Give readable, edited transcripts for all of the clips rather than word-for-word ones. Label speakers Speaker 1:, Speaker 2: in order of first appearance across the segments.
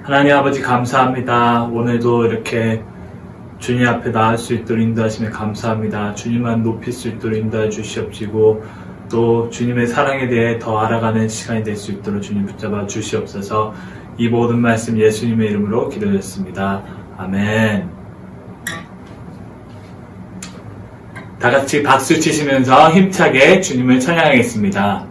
Speaker 1: 하나님 아버지 감사합니다. 오늘도 이렇게 주님 앞에 나갈 수 있도록 인도하시며 감사합니다. 주님만 높일 수 있도록 인도해 주시옵시고 또 주님의 사랑에 대해 더 알아가는 시간이 될 수 있도록 주님 붙잡아 주시옵소서. 이 모든 말씀 예수님의 이름으로 기도했습니다. 아멘. 다 같이 박수 치시면서 힘차게 주님을 찬양하겠습니다.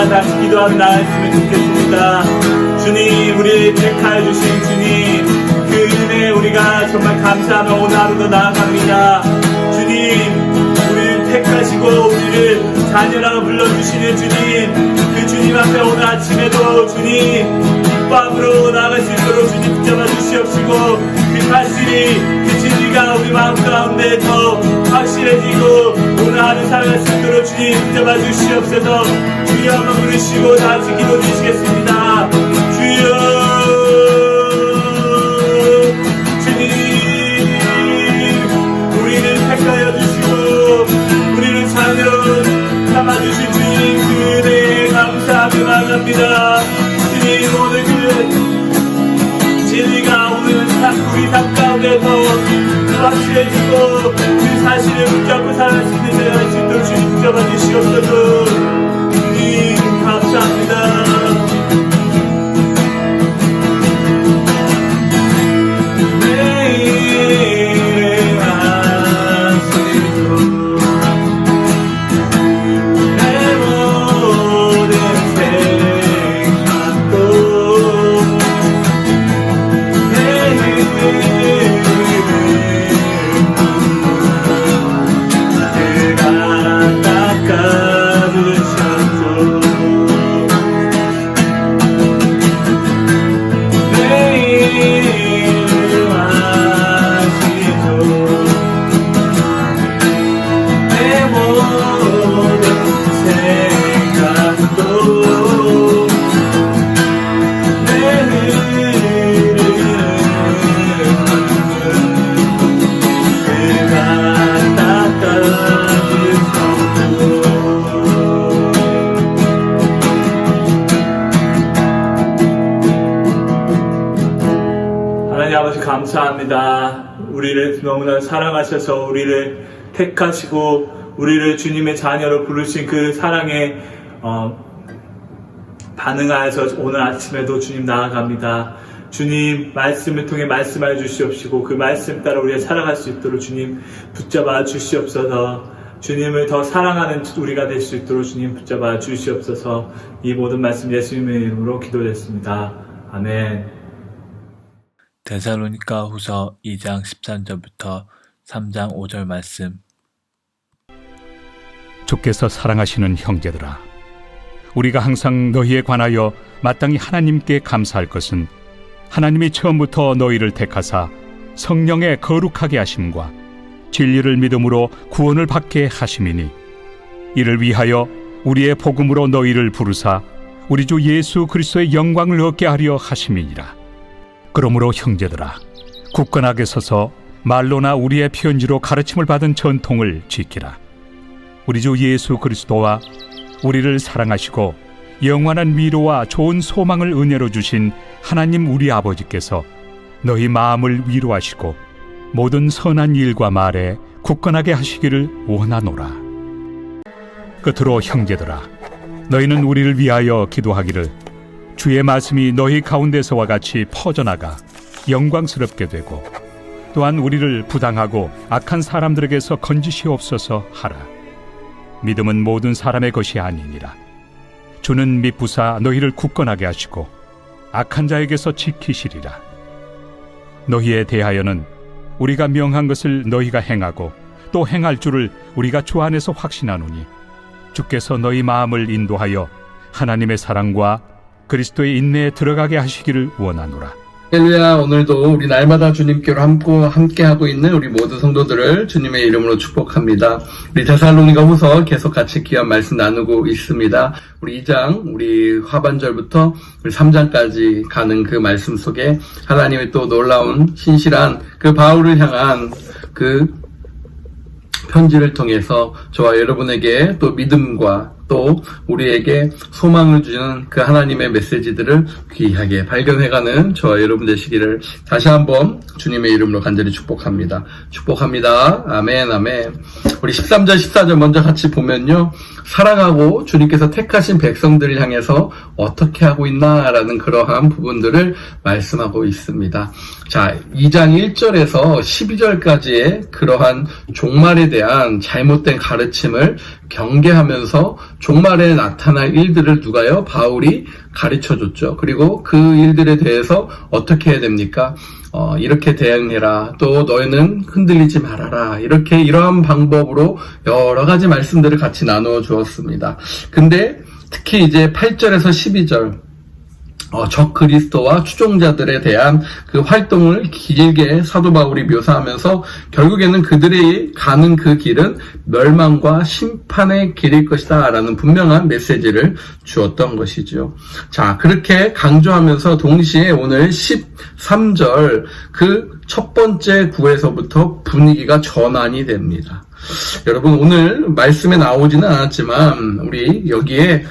Speaker 1: 다시 기도하며 나아갔으면 좋겠습니다. 주님, 우리를 택하여 주신 주님, 그 은혜에 우리가 정말 감사하며 오늘 하루도 나아갑니다. 주님, 우리를 택하시고 우리를 자녀라고 불러주시는 주님, 그 주님 앞에 오늘 아침에도 주님 기뻐함으로 나아갈 수 있도록 주님 붙잡아 주시옵시고, 그 사실이, 그 진리가 우리 마음 가운데 더 확실해지고 오늘 하루 살아갈 수 있도록 주님 붙잡아 주시옵소서. 주여 한번 부르시고 다같이 기도 드리시겠습니다. 주여, 주님, 우리를 택하여 주시고 우리를 자녀로 삼아주신 주님, 그 은혜에 감사하며 나아갑니다. 주님, 오늘 그 진리가 오늘 우리 삶 가운데 더 확실해지고 그 사실을 붙잡고 살아갈 수 있는 제가 할 수 있도록 주님 붙잡아 주시옵소서. 주님, 감사합니다. 감사합니다. 우리를 너무나 사랑하셔서 우리를 택하시고 우리를 주님의 자녀로 부르신 그 사랑에 반응하여서 오늘 아침에도 주님 나아갑니다. 주님, 말씀을 통해 말씀하여 주시옵시고 그 말씀 따라 우리가 살아갈 수 있도록 주님 붙잡아 주시옵소서. 주님을 더 사랑하는 우리가 될 수 있도록 주님 붙잡아 주시옵소서. 이 모든 말씀 예수님의 이름으로 기도드렸습니다. 아멘.
Speaker 2: 데살로니가 후서 2장 13절부터 3장 5절 말씀.
Speaker 3: 주께서 사랑하시는 형제들아, 우리가 항상 너희에 관하여 마땅히 하나님께 감사할 것은 하나님이 처음부터 너희를 택하사 성령의 거룩하게 하심과 진리를 믿음으로 구원을 받게 하심이니 이를 위하여 우리의 복음으로 너희를 부르사 우리 주 예수 그리스도의 영광을 얻게 하려 하심이니라. 그러므로 형제들아, 굳건하게 서서 말로나 우리의 편지로 가르침을 받은 전통을 지키라. 우리 주 예수 그리스도와 우리를 사랑하시고 영원한 위로와 좋은 소망을 은혜로 주신 하나님 우리 아버지께서 너희 마음을 위로하시고 모든 선한 일과 말에 굳건하게 하시기를 원하노라. 끝으로 형제들아, 너희는 우리를 위하여 기도하기를 주의 말씀이 너희 가운데서와 같이 퍼져나가 영광스럽게 되고 또한 우리를 부당하고 악한 사람들에게서 건지시옵소서 하라. 믿음은 모든 사람의 것이 아니니라. 주는 미쁘사 너희를 굳건하게 하시고 악한 자에게서 지키시리라. 너희에 대하여는 우리가 명한 것을 너희가 행하고 또 행할 줄을 우리가 주 안에서 확신하노니 주께서 너희 마음을 인도하여 하나님의 사랑과 그리스도의 인내에 들어가게 하시기를 원하노라.
Speaker 4: 할렐루야. 오늘도 우리 날마다 주님께로 함께하고 있는 우리 모든 성도들을 주님의 이름으로 축복합니다. 우리 데살로니가 후서 계속 같이 귀한 말씀 나누고 있습니다. 우리 2장, 우리 하반절부터 우리 3장까지 가는 그 말씀 속에 하나님의 또 놀라운 신실한 그 바울을 향한 그 편지를 통해서 저와 여러분에게 또 믿음과 또 우리에게 소망을 주는 그 하나님의 메시지들을 귀하게 발견해가는 저와 여러분 되시기를 다시 한번 주님의 이름으로 간절히 축복합니다. 축복합니다. 아멘, 아멘. 우리 13절, 14절 먼저 같이 보면요. 사랑하고 주님께서 택하신 백성들을 향해서 어떻게 하고 있나라는 그러한 부분들을 말씀하고 있습니다. 자, 2장 1절에서 12절까지의 그러한 종말에 대한 잘못된 가르침을 경계하면서 종말에 나타날 일들을 누가요? 바울이 가르쳐줬죠. 그리고 그 일들에 대해서 어떻게 해야 됩니까? 이렇게 대응해라. 또 너희는 흔들리지 말아라. 이렇게 이러한 방법으로 여러 가지 말씀들을 같이 나누어 주었습니다. 근데 특히 이제 8절에서 12절 적 그리스도와 추종자들에 대한 그 활동을 길게 사도 바울이 묘사하면서 결국에는 그들이 가는 그 길은 멸망과 심판의 길일 것이다 라는 분명한 메시지를 주었던 것이죠. 자, 그렇게 강조하면서 동시에 오늘 13절 그 첫 번째 구에서부터 분위기가 전환이 됩니다. 여러분, 오늘 말씀에 나오지는 않았지만 우리 여기에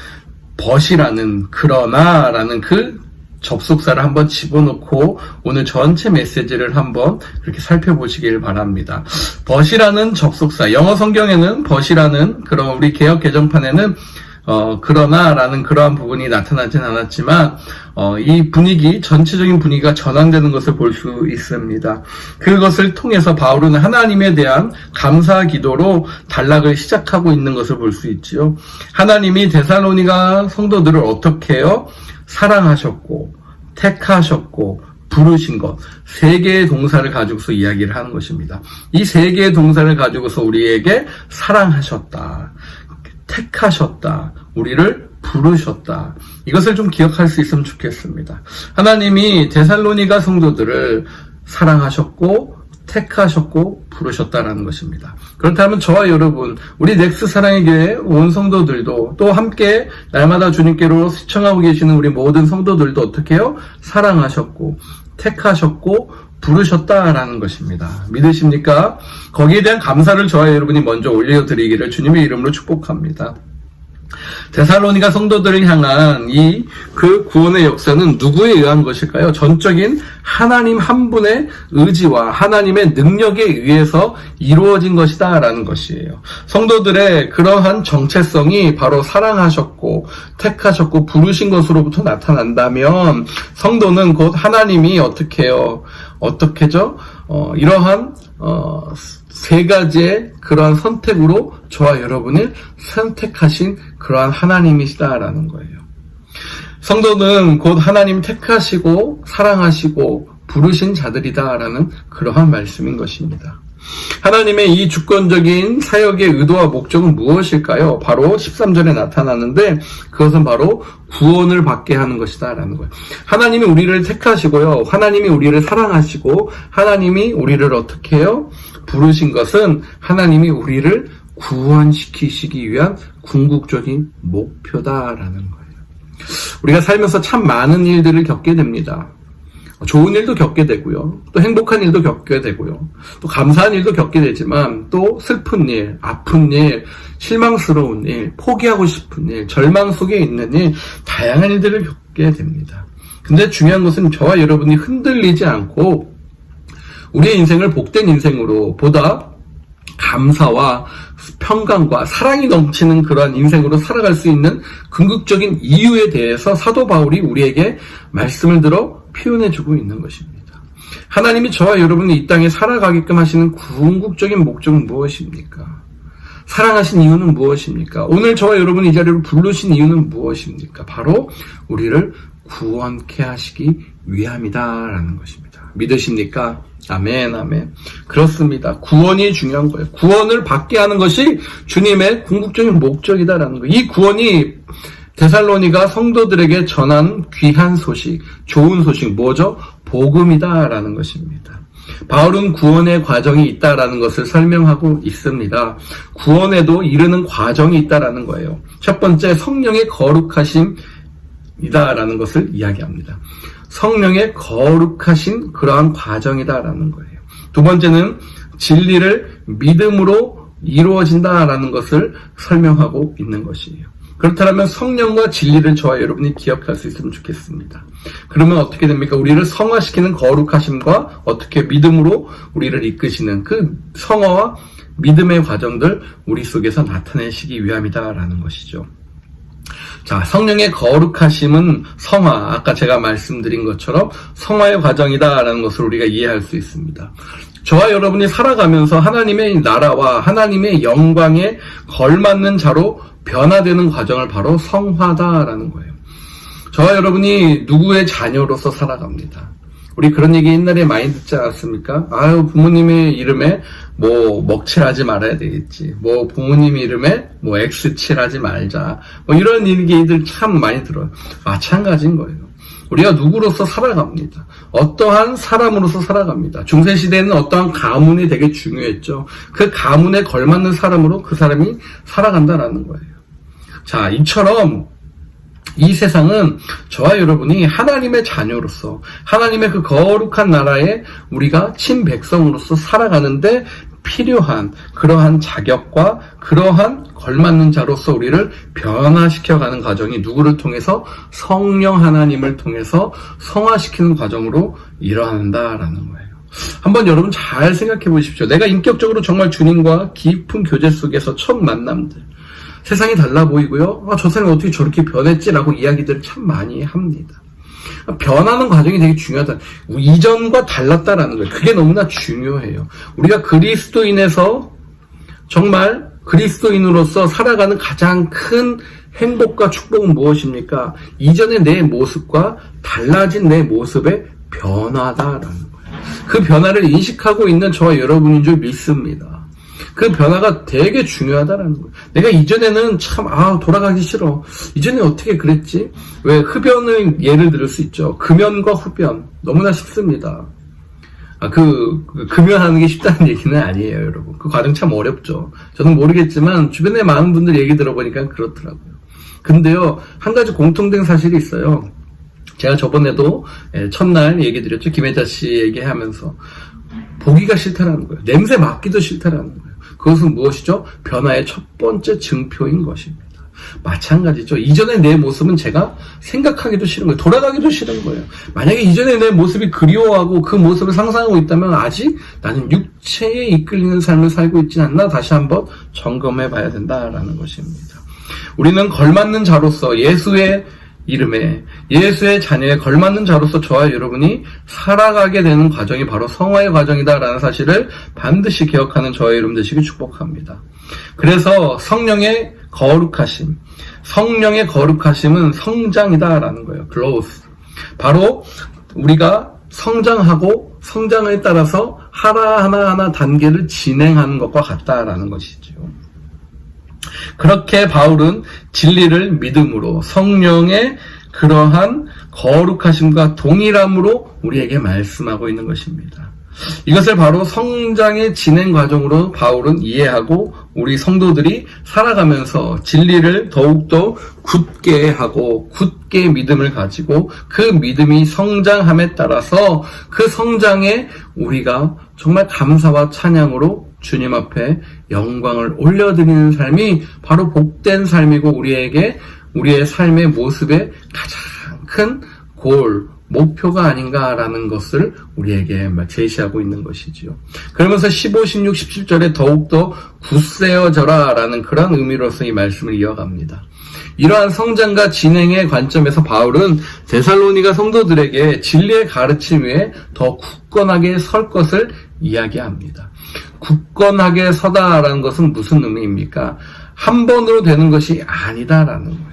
Speaker 4: 벗이라는 그러나라는 그 접속사를 한번 집어넣고 오늘 전체 메시지를 한번 그렇게 살펴보시길 바랍니다. 벗이라는 접속사, 영어 성경에는 벗이라는 그런 우리 개역 개정판에는 그러나라는 그러한 부분이 나타나진 않았지만 이 분위기, 전체적인 분위기가 전환되는 것을 볼 수 있습니다. 그것을 통해서 바울은 하나님에 대한 감사 기도로 단락을 시작하고 있는 것을 볼 수 있지요. 하나님이 데살로니가 성도들을 어떻게 해요? 사랑하셨고 택하셨고 부르신 것, 세 개의 동사를 가지고서 이야기를 하는 것입니다. 이 세 개의 동사를 가지고서 우리에게 사랑하셨다, 택하셨다, 우리를 부르셨다. 이것을 좀 기억할 수 있으면 좋겠습니다. 하나님이 데살로니가 성도들을 사랑하셨고 택하셨고 부르셨다라는 것입니다. 그렇다면 저와 여러분, 우리 넥스 사랑의 교회 온 성도들도 또 함께 날마다 주님께로 시청하고 계시는 우리 모든 성도들도 어떻게 해요? 사랑하셨고 택하셨고 부르셨다라는 것입니다. 믿으십니까? 거기에 대한 감사를 저와 여러분이 먼저 올려드리기를 주님의 이름으로 축복합니다. 데살로니가 성도들을 향한 이 그 구원의 역사는 누구에 의한 것일까요? 전적인 하나님 한 분의 의지와 하나님의 능력에 의해서 이루어진 것이다 라는 것이에요. 성도들의 그러한 정체성이 바로 사랑하셨고 택하셨고 부르신 것으로부터 나타난다면 성도는 곧 하나님이 어떻게 해요? 어떻게죠? 이러한 세 가지의 그러한 선택으로 저와 여러분을 선택하신 그러한 하나님이시다라는 거예요. 성도는 곧 하나님 택하시고 사랑하시고 부르신 자들이다라는 그러한 말씀인 것입니다. 하나님의 이 주권적인 사역의 의도와 목적은 무엇일까요? 바로 13절에 나타나는데 그것은 바로 구원을 받게 하는 것이다 라는 거예요. 하나님이 우리를 택하시고요. 하나님이 우리를 사랑하시고 하나님이 우리를 어떻게 해요? 부르신 것은 하나님이 우리를 구원시키시기 위한 궁극적인 목표다라는 거예요. 우리가 살면서 참 많은 일들을 겪게 됩니다. 좋은 일도 겪게 되고요. 또 행복한 일도 겪게 되고요. 또 감사한 일도 겪게 되지만 또 슬픈 일, 아픈 일, 실망스러운 일, 포기하고 싶은 일, 절망 속에 있는 일, 다양한 일들을 겪게 됩니다. 근데 중요한 것은 저와 여러분이 흔들리지 않고 우리의 인생을 복된 인생으로 보다 감사와 평강과 사랑이 넘치는 그러한 인생으로 살아갈 수 있는 궁극적인 이유에 대해서 사도 바울이 우리에게 말씀을 들어 표현해주고 있는 것입니다. 하나님이 저와 여러분이 이 땅에 살아가게끔 하시는 궁극적인 목적은 무엇입니까? 사랑하신 이유는 무엇입니까? 오늘 저와 여러분이 이 자리로 부르신 이유는 무엇입니까? 바로 우리를 구원케 하시기 위함이다라는 것입니다. 믿으십니까? 아멘, 아멘. 그렇습니다. 구원이 중요한 거예요. 구원을 받게 하는 것이 주님의 궁극적인 목적이다라는 거예요. 이 구원이 데살로니가 성도들에게 전한 귀한 소식, 좋은 소식, 뭐죠? 복음이다라는 것입니다. 바울은 구원의 과정이 있다라는 것을 설명하고 있습니다. 구원에도 이르는 과정이 있다라는 거예요. 첫 번째, 성령의 거룩하심이다라는 것을 이야기합니다. 성령의 거룩하신 그러한 과정이다라는 거예요. 두 번째는 진리를 믿음으로 이루어진다라는 것을 설명하고 있는 것이에요. 그렇다면 성령과 진리를 저와 여러분이 기억할 수 있으면 좋겠습니다. 그러면 어떻게 됩니까? 우리를 성화시키는 거룩하심과 어떻게 믿음으로 우리를 이끄시는 그 성화와 믿음의 과정들 우리 속에서 나타내시기 위함이다라는 것이죠. 자, 성령의 거룩하심은 성화, 아까 제가 말씀드린 것처럼 성화의 과정이다라는 것을 우리가 이해할 수 있습니다. 저와 여러분이 살아가면서 하나님의 나라와 하나님의 영광에 걸맞는 자로 변화되는 과정을 바로 성화다라는 거예요. 저와 여러분이 누구의 자녀로서 살아갑니다. 우리 그런 얘기 옛날에 많이 듣지 않았습니까? 아유, 부모님의 이름에 뭐 먹칠하지 말아야 되겠지. 뭐 부모님 이름에 뭐 X칠하지 말자. 뭐 이런 얘기들 참 많이 들어요. 마찬가지인 거예요. 우리가 누구로서 살아갑니다. 어떠한 사람으로서 살아갑니다. 중세시대에는 어떠한 가문이 되게 중요했죠. 그 가문에 걸맞는 사람으로 그 사람이 살아간다라는 거예요. 자, 이처럼 이 세상은 저와 여러분이 하나님의 자녀로서 하나님의 그 거룩한 나라에 우리가 친백성으로서 살아가는데 필요한 그러한 자격과 그러한 걸맞는 자로서 우리를 변화시켜가는 과정이 누구를 통해서? 성령 하나님을 통해서 성화시키는 과정으로 일어난다라는 거예요. 한번 여러분 잘 생각해 보십시오. 내가 인격적으로 정말 주님과 깊은 교제 속에서 첫 만남들, 세상이 달라 보이고요. 저 사람이 어떻게 저렇게 변했지라고 이야기들을 참 많이 합니다. 변하는 과정이 되게 중요하다. 이전과 달랐다라는 거예요. 그게 너무나 중요해요. 우리가 그리스도인에서 정말 그리스도인으로서 살아가는 가장 큰 행복과 축복은 무엇입니까? 이전의 내 모습과 달라진 내 모습의 변화다라는 거예요. 그 변화를 인식하고 있는 저와 여러분인 줄 믿습니다. 그 변화가 되게 중요하다라는 거예요. 내가 이전에는 참, 돌아가기 싫어. 이전에 어떻게 그랬지? 왜 흡연을 예를 들을 수 있죠. 금연과 흡연. 너무나 쉽습니다. 금연하는 게 쉽다는 얘기는 아니에요, 여러분. 그 과정 참 어렵죠. 저는 모르겠지만, 주변에 많은 분들 얘기 들어보니까 그렇더라고요. 근데요, 한 가지 공통된 사실이 있어요. 제가 저번에도 첫날 얘기 드렸죠. 김혜자 씨 얘기하면서. 보기가 싫다라는 거예요. 냄새 맡기도 싫다라는 거예요. 그것은 무엇이죠? 변화의 첫 번째 증표인 것입니다. 마찬가지죠. 이전의 내 모습은 제가 생각하기도 싫은 거예요. 돌아가기도 싫은 거예요. 만약에 이전의 내 모습이 그리워하고 그 모습을 상상하고 있다면 아직 나는 육체에 이끌리는 삶을 살고 있지 않나 다시 한번 점검해 봐야 된다라는 것입니다. 우리는 걸맞는 자로서 예수의 이름에 예수의 자녀에 걸맞는 자로서 저와 여러분이 살아가게 되는 과정이 바로 성화의 과정이다라는 사실을 반드시 기억하는 저와 여러분 되시길 축복합니다. 그래서 성령의 거룩하심은 성장이다라는 거예요. growth. 바로 우리가 성장하고 성장에 따라서 하나하나 단계를 진행하는 것과 같다라는 것이죠. 그렇게 바울은 진리를 믿음으로 성령의 그러한 거룩하심과 동일함으로 우리에게 말씀하고 있는 것입니다. 이것을 바로 성장의 진행 과정으로 바울은 이해하고 우리 성도들이 살아가면서 진리를 더욱더 굳게 하고 굳게 믿음을 가지고 그 믿음이 성장함에 따라서 그 성장에 우리가 정말 감사와 찬양으로 주님 앞에 영광을 올려드리는 삶이 바로 복된 삶이고 우리의 삶의 모습의 가장 큰 목표가 아닌가라는 것을 우리에게 제시하고 있는 것이지요. 그러면서 15, 16, 17절에 더욱더 굳세어져라 라는 그런 의미로서 이 말씀을 이어갑니다. 이러한 성장과 진행의 관점에서 바울은 데살로니가 성도들에게 진리의 가르침 위에 더 굳건하게 설 것을 이야기합니다. 굳건하게 서다라는 것은 무슨 의미입니까? 한 번으로 되는 것이 아니다라는 거예요.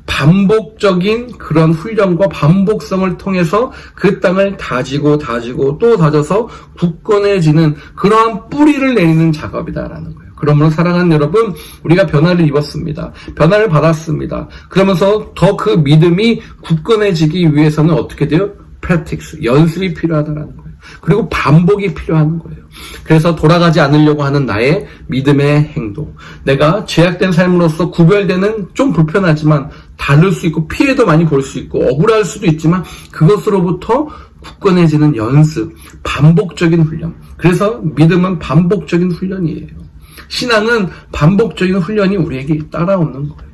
Speaker 4: 반복적인 그런 훈련과 반복성을 통해서 그 땅을 다지고 또 다져서 굳건해지는 그러한 뿌리를 내리는 작업이다라는 거예요. 그러므로 사랑하는 여러분, 우리가 변화를 입었습니다. 변화를 받았습니다. 그러면서 더 그 믿음이 굳건해지기 위해서는 어떻게 돼요? practice, 연습이 필요하다라는 거예요. 그리고 반복이 필요한 거예요. 그래서 돌아가지 않으려고 하는 나의 믿음의 행동. 내가 죄악된 삶으로서 구별되는 좀 불편하지만 다를 수 있고 피해도 많이 볼 수 있고 억울할 수도 있지만 그것으로부터 굳건해지는 연습, 반복적인 훈련. 그래서 믿음은 반복적인 훈련이에요. 신앙은 반복적인 훈련이 우리에게 따라오는 거예요.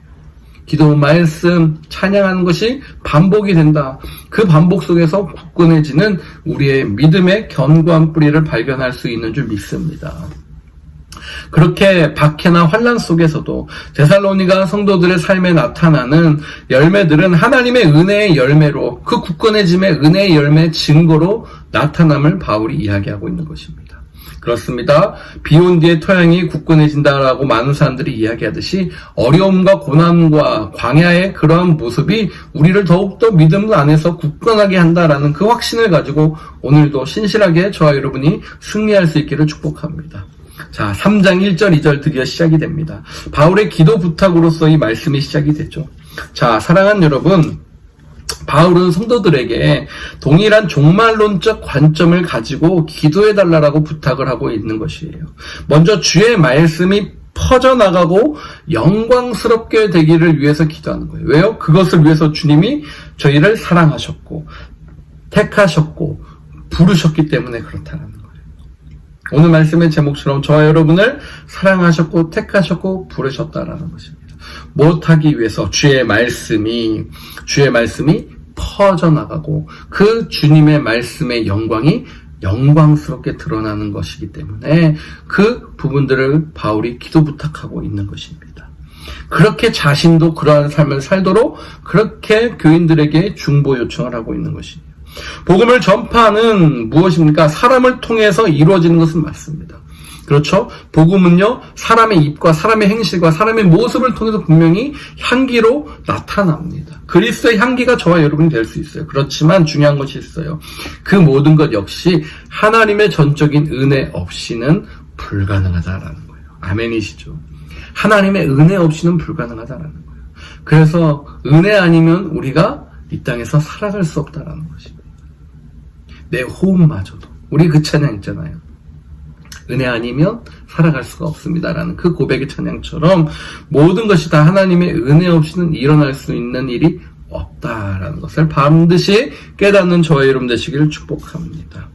Speaker 4: 기도, 말씀, 찬양하는 것이 반복이 된다. 그 반복 속에서 굳건해지는 우리의 믿음의 견고한 뿌리를 발견할 수 있는 줄 믿습니다. 그렇게 박해나 환난 속에서도 데살로니가 성도들의 삶에 나타나는 열매들은 하나님의 은혜의 열매로, 그 굳건해짐의 은혜의 열매의 증거로 나타남을 바울이 이야기하고 있는 것입니다. 그렇습니다. 비온 뒤에 토양이 굳건해진다라고 많은 사람들이 이야기하듯이 어려움과 고난과 광야의 그러한 모습이 우리를 더욱더 믿음 안에서 굳건하게 한다라는 그 확신을 가지고 오늘도 신실하게 저와 여러분이 승리할 수 있기를 축복합니다. 자, 3장 1절 2절 드디어 시작이 됩니다. 바울의 기도 부탁으로서 이 말씀이 시작이 됐죠. 자, 사랑하는 여러분, 바울은 성도들에게 동일한 종말론적 관점을 가지고 기도해달라고 부탁을 하고 있는 것이에요. 먼저 주의 말씀이 퍼져나가고 영광스럽게 되기를 위해서 기도하는 거예요. 왜요? 그것을 위해서 주님이 저희를 사랑하셨고 택하셨고 부르셨기 때문에 그렇다는 거예요. 오늘 말씀의 제목처럼 저와 여러분을 사랑하셨고 택하셨고 부르셨다라는 것입니다. 못하기 위해서 주의 말씀이 퍼져나가고 그 주님의 말씀의 영광이 영광스럽게 드러나는 것이기 때문에 그 부분들을 바울이 기도 부탁하고 있는 것입니다. 그렇게 자신도 그러한 삶을 살도록 그렇게 교인들에게 중보 요청을 하고 있는 것이에요. 복음을 전파는 무엇입니까? 사람을 통해서 이루어지는 것은 맞습니다. 그렇죠? 복음은요, 사람의 입과 사람의 행실과 사람의 모습을 통해서 분명히 향기로 나타납니다. 그리스도의 향기가 저와 여러분이 될 수 있어요. 그렇지만 중요한 것이 있어요. 그 모든 것 역시 하나님의 전적인 은혜 없이는 불가능하다라는 거예요. 아멘이시죠? 하나님의 은혜 없이는 불가능하다라는 거예요. 그래서 은혜 아니면 우리가 이 땅에서 살아갈 수 없다라는 것입니다. 내 호흡마저도. 우리 그 찬양 있잖아요. 은혜 아니면 살아갈 수가 없습니다라는 그 고백의 찬양처럼 모든 것이 다 하나님의 은혜 없이는 일어날 수 있는 일이 없다라는 것을 반드시 깨닫는 저와 여러분 되시기를 축복합니다.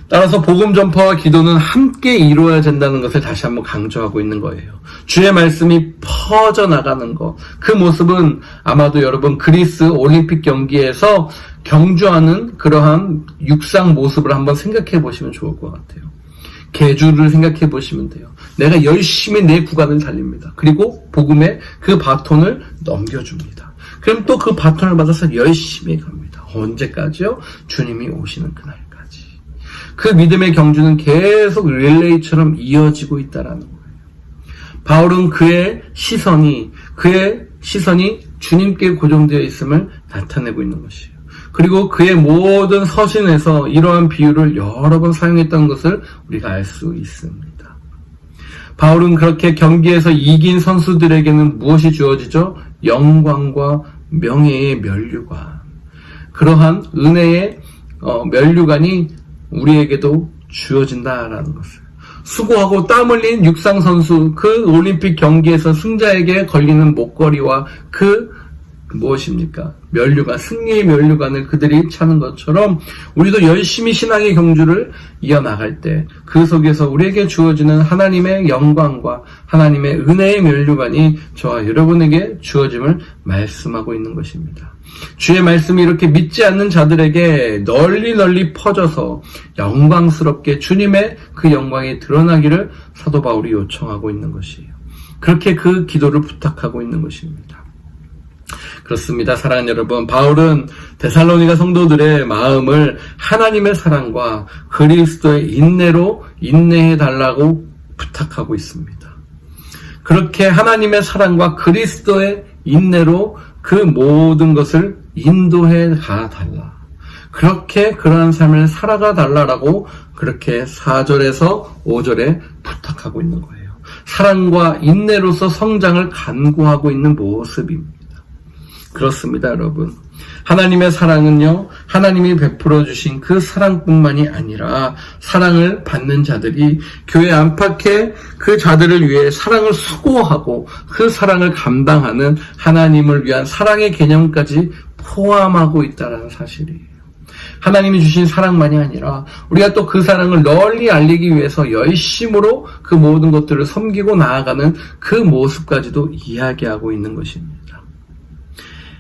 Speaker 4: 따라서 복음 전파와 기도는 함께 이루어야 된다는 것을 다시 한번 강조하고 있는 거예요. 주의 말씀이 퍼져나가는 것, 그 모습은 아마도 여러분 그리스 올림픽 경기에서 경주하는 그러한 육상 모습을 한번 생각해 보시면 좋을 것 같아요. 계주를 생각해 보시면 돼요. 내가 열심히 내 구간을 달립니다. 그리고 복음에 그 바톤을 넘겨줍니다. 그럼 또 그 바톤을 받아서 열심히 갑니다. 언제까지요? 주님이 오시는 그날까지. 그 믿음의 경주는 계속 릴레이처럼 이어지고 있다라는 거예요. 바울은 그의 시선이 주님께 고정되어 있음을 나타내고 있는 것이에요. 그리고 그의 모든 서신에서 이러한 비유를 여러 번 사용했던 것을 우리가 알 수 있습니다. 바울은 그렇게 경기에서 이긴 선수들에게는 무엇이 주어지죠? 영광과 명예의 면류관. 그러한 은혜의 면류관이 우리에게도 주어진다라는 것을. 수고하고 땀 흘린 육상 선수, 그 올림픽 경기에서 승자에게 걸리는 목걸이와 무엇입니까? 면류관, 승리의 면류관을 그들이 차는 것처럼 우리도 열심히 신앙의 경주를 이어나갈 때 그 속에서 우리에게 주어지는 하나님의 영광과 하나님의 은혜의 면류관이 저와 여러분에게 주어짐을 말씀하고 있는 것입니다. 주의 말씀이 이렇게 믿지 않는 자들에게 널리 퍼져서 영광스럽게 주님의 그 영광이 드러나기를 사도 바울이 요청하고 있는 것이에요. 그렇게 그 기도를 부탁하고 있는 것입니다. 그렇습니다. 사랑하는 여러분, 바울은 데살로니가 성도들의 마음을 하나님의 사랑과 그리스도의 인내로 인내해달라고 부탁하고 있습니다. 그렇게 하나님의 사랑과 그리스도의 인내로 그 모든 것을 인도해 가달라. 그렇게 그러한 삶을 살아가 달라라고 그렇게 4절에서 5절에 부탁하고 있는 거예요. 사랑과 인내로서 성장을 간구하고 있는 모습입니다. 그렇습니다, 여러분. 하나님의 사랑은요, 하나님이 베풀어 주신 그 사랑뿐만이 아니라 사랑을 받는 자들이 교회 안팎의 그 자들을 위해 사랑을 수고하고 그 사랑을 감당하는 하나님을 위한 사랑의 개념까지 포함하고 있다는 사실이에요. 하나님이 주신 사랑만이 아니라 우리가 또 그 사랑을 널리 알리기 위해서 열심으로 그 모든 것들을 섬기고 나아가는 그 모습까지도 이야기하고 있는 것입니다.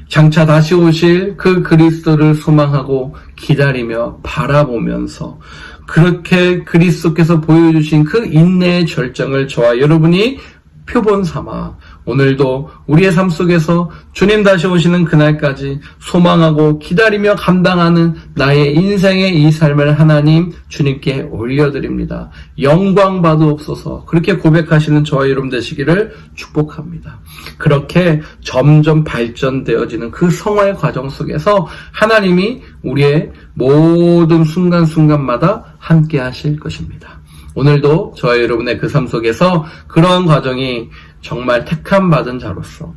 Speaker 4: 장차 다시 오실 그 그리스도를 소망하고 기다리며 바라보면서 그렇게 그리스도께서 보여주신 그 인내의 절정을 저와 여러분이 표본 삼아 오늘도 우리의 삶 속에서 주님 다시 오시는 그날까지 소망하고 기다리며 감당하는 나의 인생의 이 삶을 하나님 주님께 올려드립니다. 영광 받으옵소서. 그렇게 고백하시는 저와 여러분 되시기를 축복합니다. 그렇게 점점 발전되어지는 그 성화의 과정 속에서 하나님이 우리의 모든 순간순간마다 함께 하실 것입니다. 오늘도 저와 여러분의 그 삶 속에서 그러한 과정이 정말 택함 받은 자로서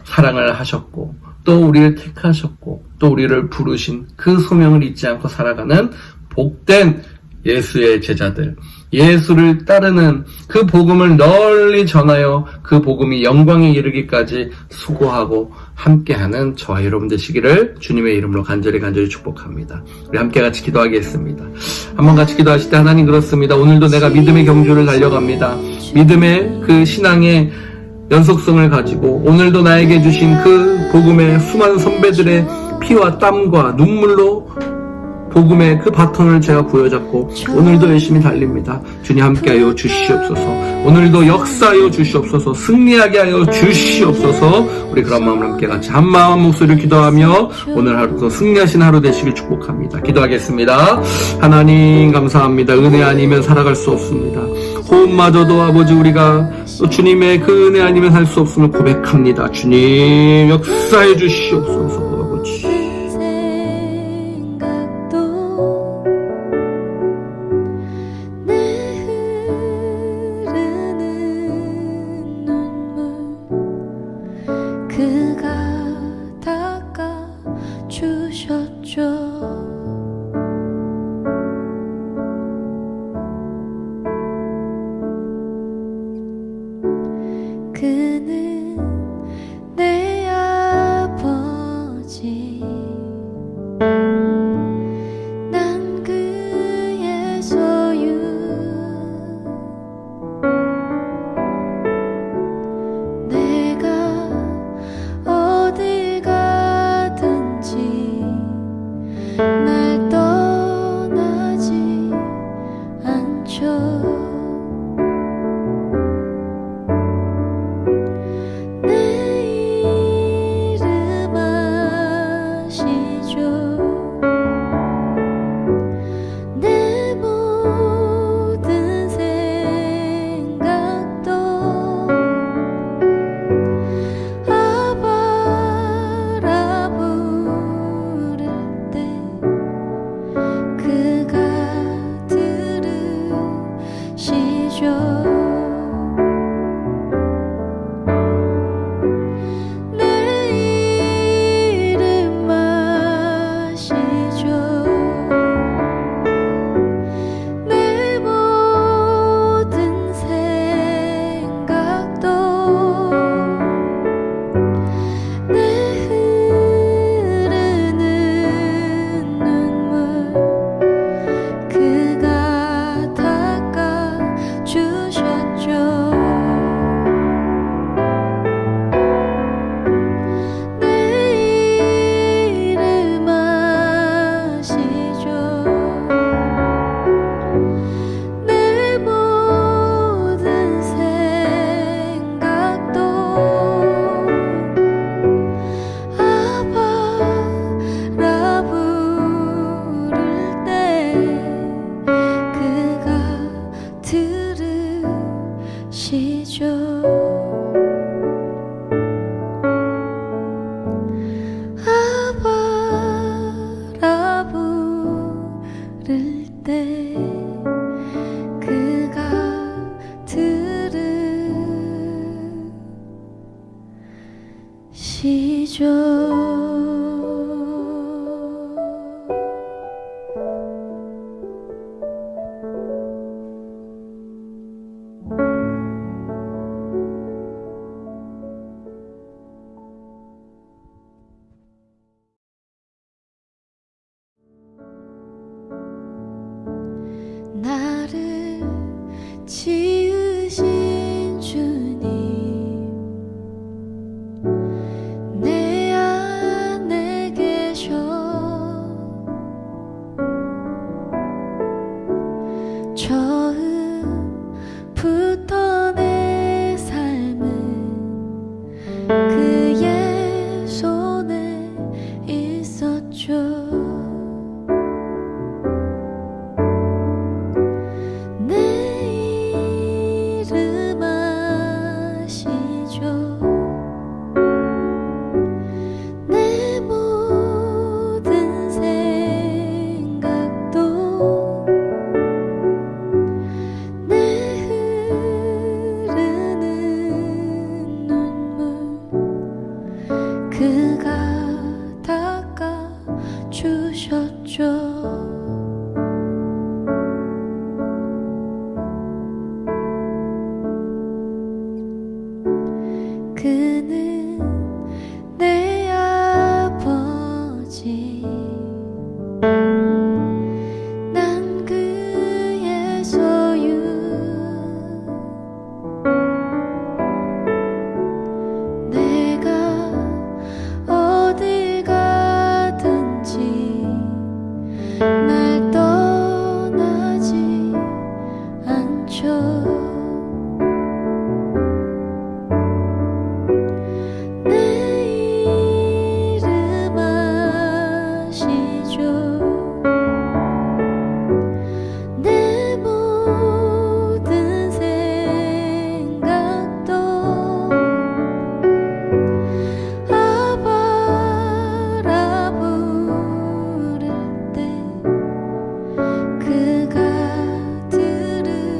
Speaker 4: 사랑을 하셨고 또 우리를 택하셨고 또 우리를 부르신 그 소명을 잊지 않고 살아가는 복된 예수의 제자들, 예수를 따르는 그 복음을 널리 전하여 그 복음이 영광에 이르기까지 수고하고 함께하는 저와 여러분 되시기를 주님의 이름으로 간절히 축복합니다. 우리 함께 같이 기도하겠습니다. 한번 같이 기도하실 때 하나님 그렇습니다. 오늘도 내가 믿음의 경주를 달려갑니다. 믿음의 그 신앙의 연속성을 가지고 오늘도 나에게 주신 그 복음의 수많은 선배들의 피와 땀과 눈물로 복음의 그 바톤을 제가 부여잡고 오늘도 열심히 달립니다. 주님 함께하여 주시옵소서. 오늘도 역사하여 주시옵소서. 승리하게 하여 주시옵소서. 우리 그런 마음을 함께 같이 한 마음 한 목소리를 기도하며 오늘 하루도 승리하신 하루 되시길 축복합니다. 기도하겠습니다. 하나님 감사합니다. 은혜 아니면 살아갈 수 없습니다. 호흡마저도 아버지 우리가 또 주님의 그 은혜 아니면 살 수 없음을 고백합니다. 주님 역사해 주시옵소서. 아버지
Speaker 5: 그가 닦아주셨죠. 그는 내 아버지 나를 지으신 주님 내 안에 계셔 처음부터 내 삶은 그의 손에 있었죠. 그가 닦아 주셨죠. 그는 내 아버지 난 그의 소유 내가 어딜 가든지 날 떠나지 않죠. 내 이름 아시죠. 내 모든 생각도 아바라 부를 때 그가 들으시죠.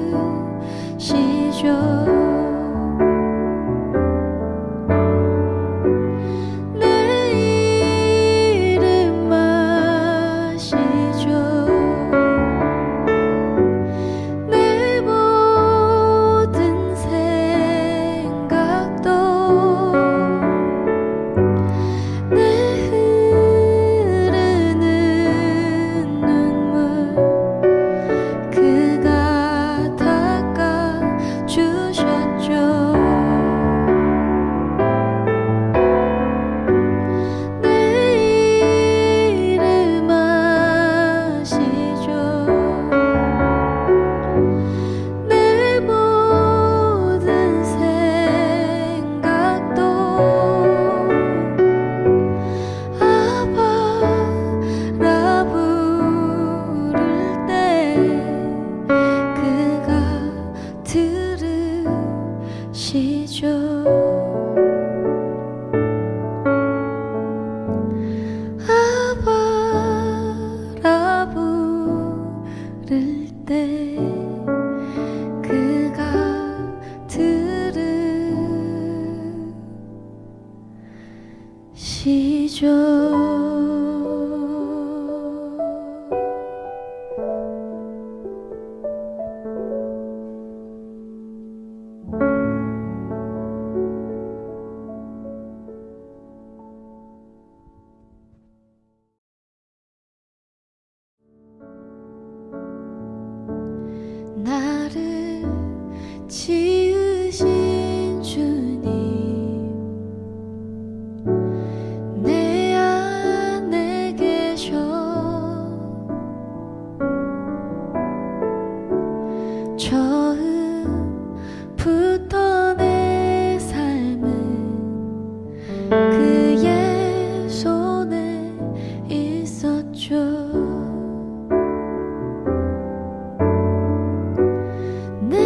Speaker 5: 내 이름 아시죠. 내 모든 생각도 내 흐르는 눈물 그가 닦아 주셨죠. 내 이름 아시죠. 내 모든 생각도 아바라 부를 때 그가 들으시죠. 아바라 부를 때 그가 들으시죠. 나를 지으신 주님 내 안에 계셔 처음부터 내 삶은 그의 손에 있었죠. 내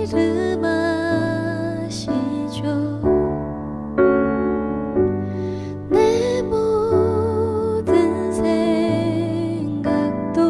Speaker 5: 이름 아시죠. 내 모든 생각도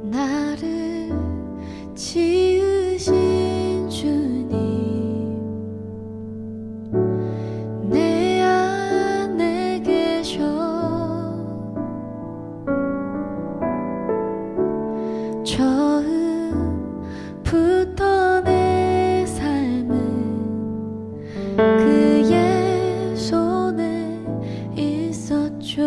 Speaker 5: 나를 지으신 주님 내 안에 계셔 처음부터 내 삶은 그의 손에 있었죠.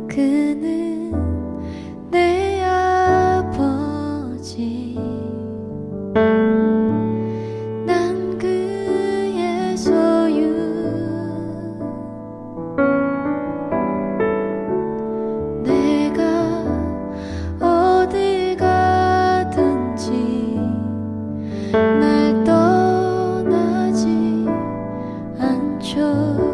Speaker 5: 그는 내 아버지 난 그의 소유 내가 어딜 가든지 날 떠나지 않죠.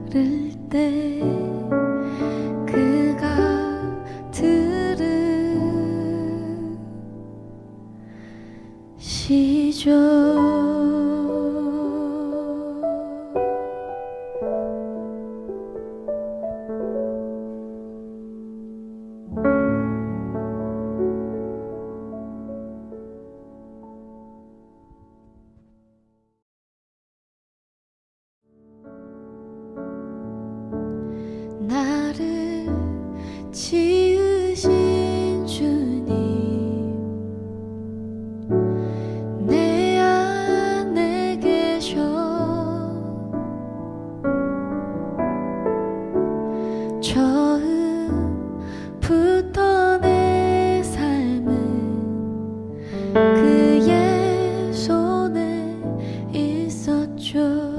Speaker 5: 부를 때 그가 들으시죠. 나를 지으신 주님 내 안에 계셔 처음부터 내 삶은 그의 손에 있었죠.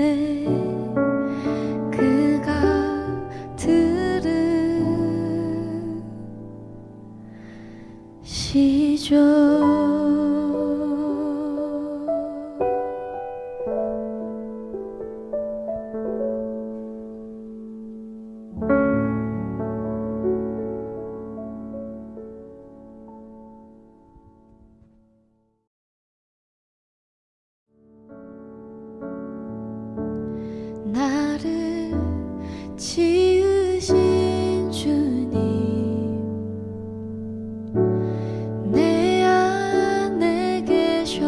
Speaker 5: 때 그가 들으시죠. 나를 지으신 주님 내 안에 계셔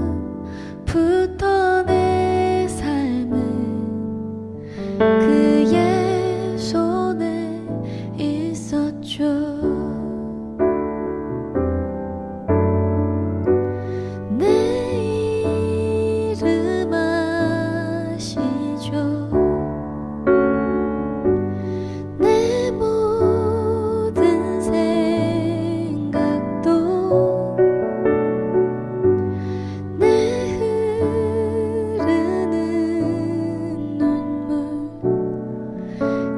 Speaker 5: 처음부터 내 삶은 그의 손에 있었죠.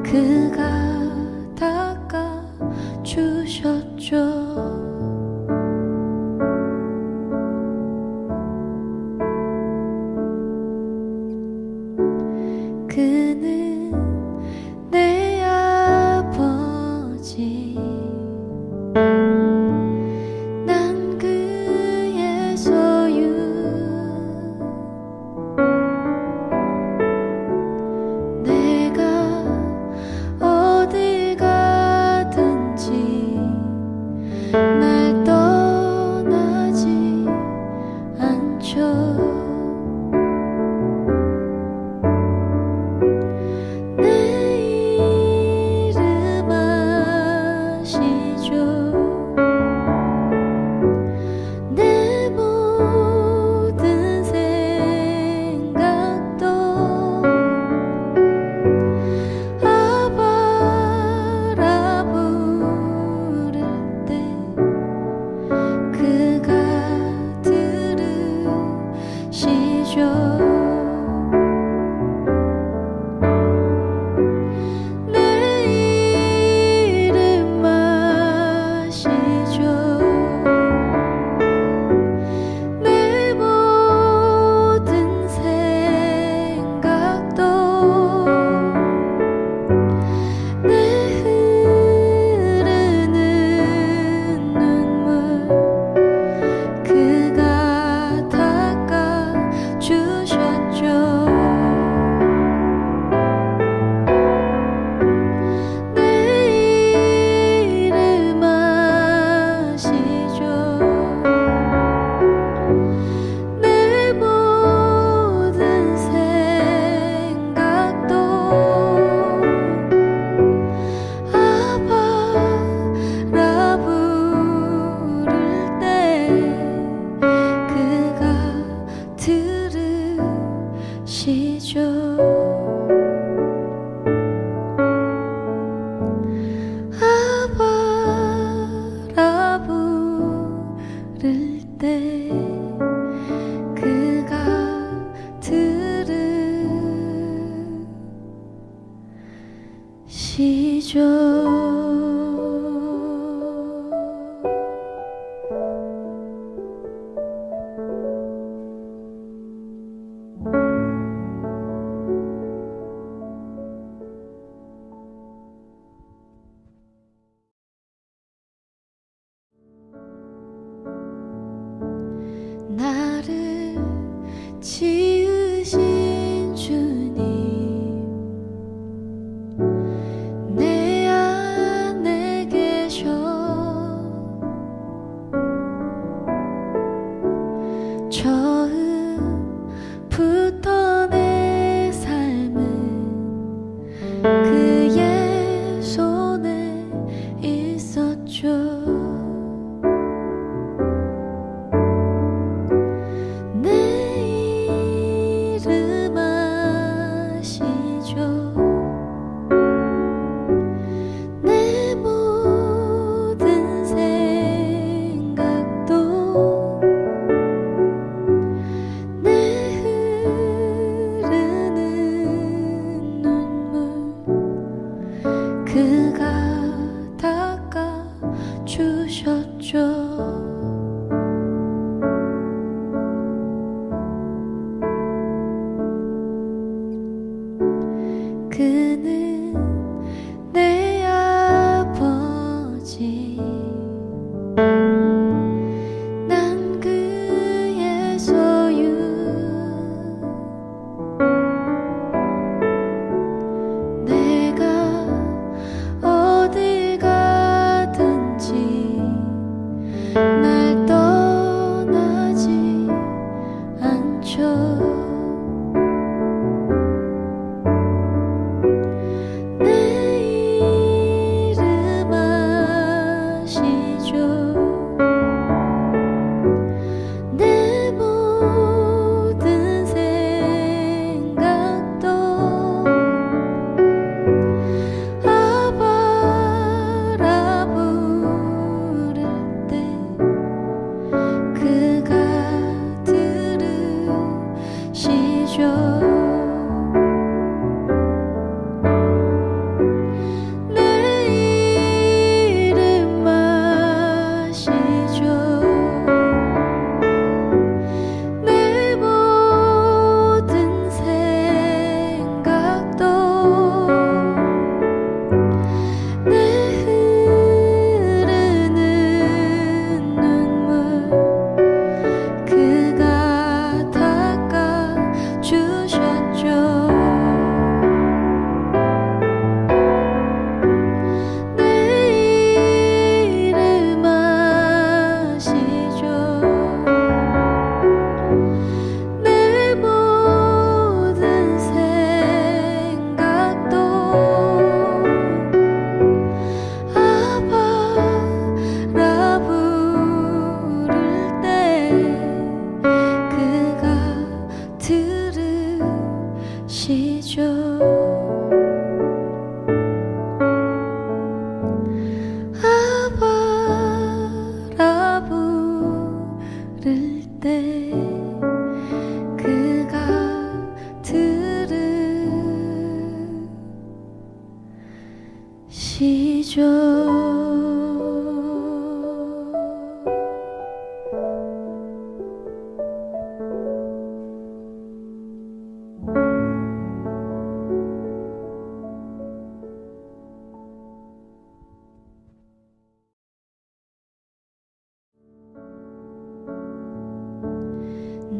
Speaker 5: 그가 닦아 주셨죠. 그는 내 아버지 난 그의 소유 내가 어딜 가든지 날 떠나지 않죠. 내 이름 아시죠. 내 모든 생각도 아바라 부를 때 그가 들으시죠. 내 이름 아시죠. 내 모든 생각도 내 흐르는 눈물 그가 닦아 주셨죠. 내 이름 아시죠. 내 모든 생각도 아바라 부를 때 그가 들으시죠. 아바라 부를 때 그가 들으시죠. 나를 지으신 주님 내 안에 계셔 처음부터 내 삶은 그의 손에 있었죠. 내 이름 아시죠. 내 모든 생각도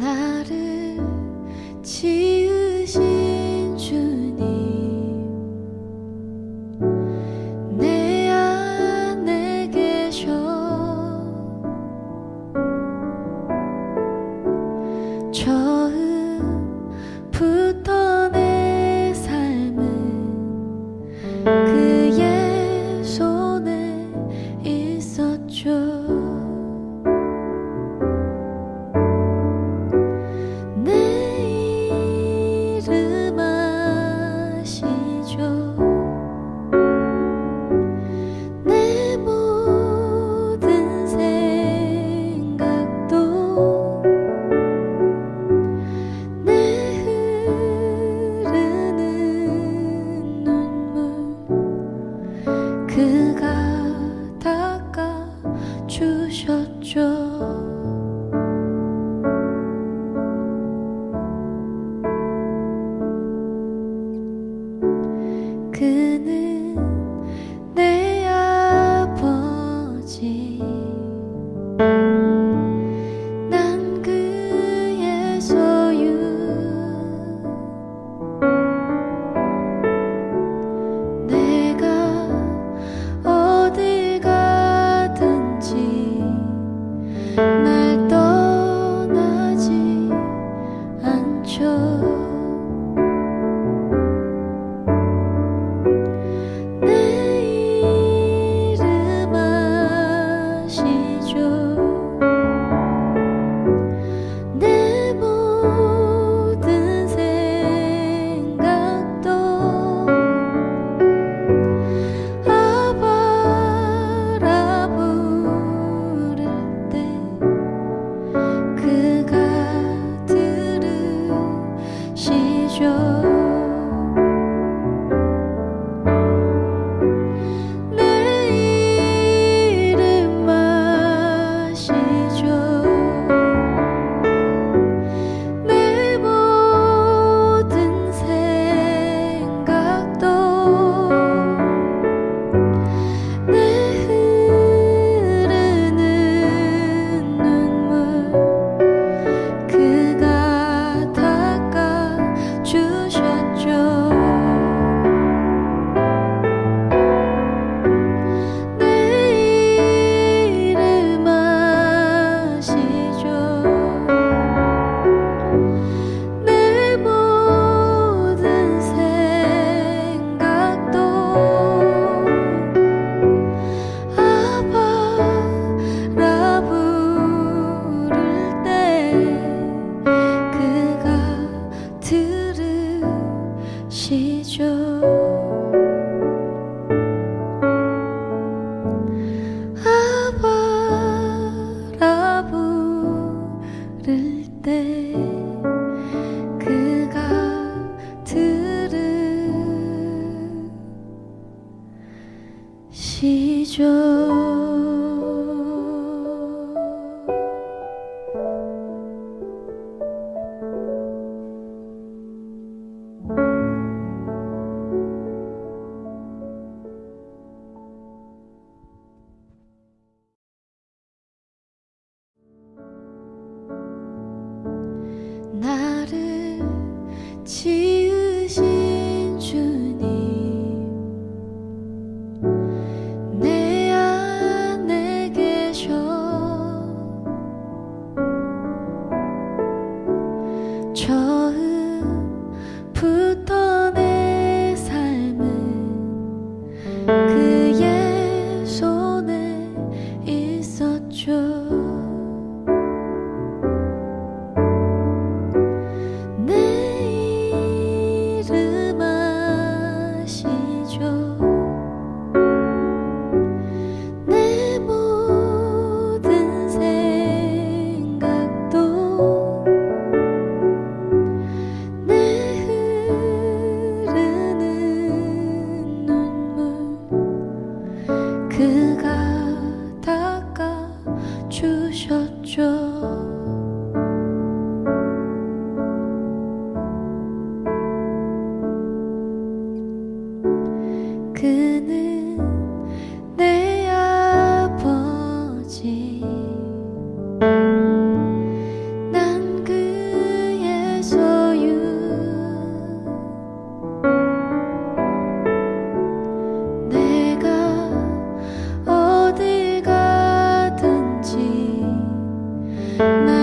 Speaker 5: 나를 지으신 주님 내 안에 계셔 처음부터 내 삶은 그의 손에 있었죠. 내 이름 아시죠. 내 모든 생각도 내 흐르는 눈물 그가 닦아 주셨죠. 그는 내 아버지 난 그의 소유 내가 어딜 가든지 날 떠나지 않죠. 내 이름 아시죠. 내 모든 생각도 아바라 부를 때 그가 들으시죠. 내 이름 아시죠. 내 모든 생각도 내 흐르는 눈물 그가 닦아 주셨죠. 내 이름 아시죠. 내 모든 생각도 아바라 부를 때 그가 들으시죠. 아바라 부를 때 그가 들으시죠. 나를 지으신 주님 내 안에 계셔 처음부터 내 삶은 그의 손에 있었죠. 내 이름 아시죠. 내 모든 생각도 내 흐르는 눈물 그가 닦아 주셨죠. 그는 내 아버지 난 그 날